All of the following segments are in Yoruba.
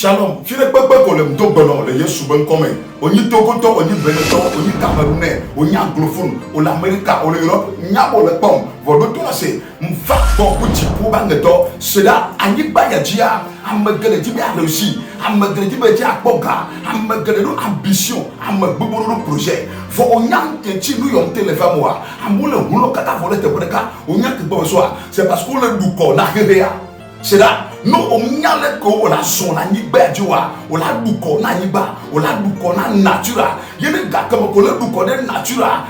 Shalom. File pepe kolem do bono le Yesu ben kome. Oni Togoto, oni Beneton, oni Camerounais, oni anglophone, ou l'Amérique, ou l'Europe, nyabo le pom. Vodo to se mfa bon petit pour bangeto. Cela aniba ya dia, amagele dibe a réussi, amagele dibe dia boga, amagele no ambition, amagbobo no projet. Fo onyan tenti nous yon téléphone moi. Amule hulo kata vole te breka, onyan ke bon soir. C'est parce qu'on le duko na hebea. C'est là. No omnyale ko ola son na nyigba jiwa ola duko na nyigba ola duko na natura yene gakamo ko le duko de natura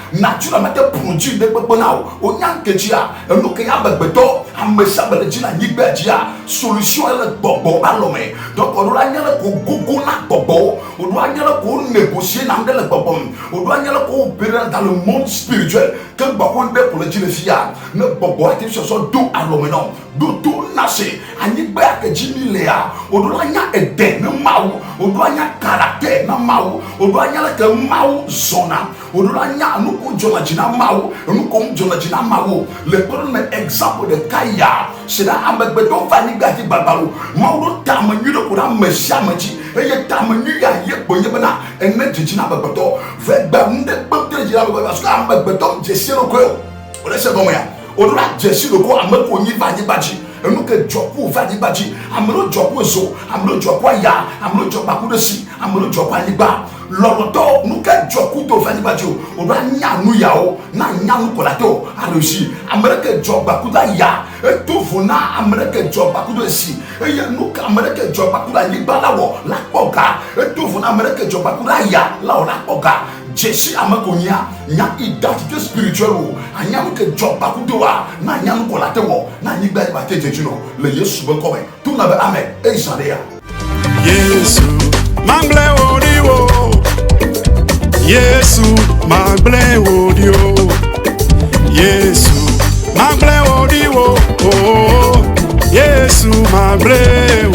mate produit de pepona o nyankechia eno ke ya begbeto amesa bele ji na nyigba jia solution ele gbogbo alome donc o do anyale ko gogo na gbogbo o do anyale ko négocier na ndele gbogbo o do anyale ko opérer dans le monde spirituel que gbogbo de pour le jinefia ne gbogbo ati so do alome non do to nase anyigba que Jimmy Léa, on doit y avoir des maou, on doit y avoir caractère na maou, on doit y avoir que maou zona, on doit y avoir nous comme Jonathan maou, nous comme Jonathan maou. Le premier exemple de Kaya, c'est la avec beton vanigati babalo. Maou tamanu de pour la messamati, et y tamanu ya yeboye bana, et net Jina babato, fait bande de Jina parce qu'avec beton, j'ai si le cœur. On laisse bon moyen. On doit Jessie le corps à me cogner vanibati. Nous que Jopo vanibati, amelo Jopo zo, amelo Jopo ya, amelo Jopo de si, amelo Jopo liba. L'auto, nous que Jopo to vanibati, on doit nyanu yao, na nyanu kolato, a réussi. Amérique Jopo ya, et tout vona, Amérique Jopo de si, et nous qu'Amérique Jopo liba la wo, la poga, et tout vona Amérique Jopo ya, la la poga. Jésus amakonya nya identité spirituelle a nya que job bakudoa na nya ko la tewo na ni gba ba teje juno le Yesu ben ko tout na be amen e jandea Yesu mangle odiwo Yesu mangle odio Yesu mangle odiwo oh Yesu mangle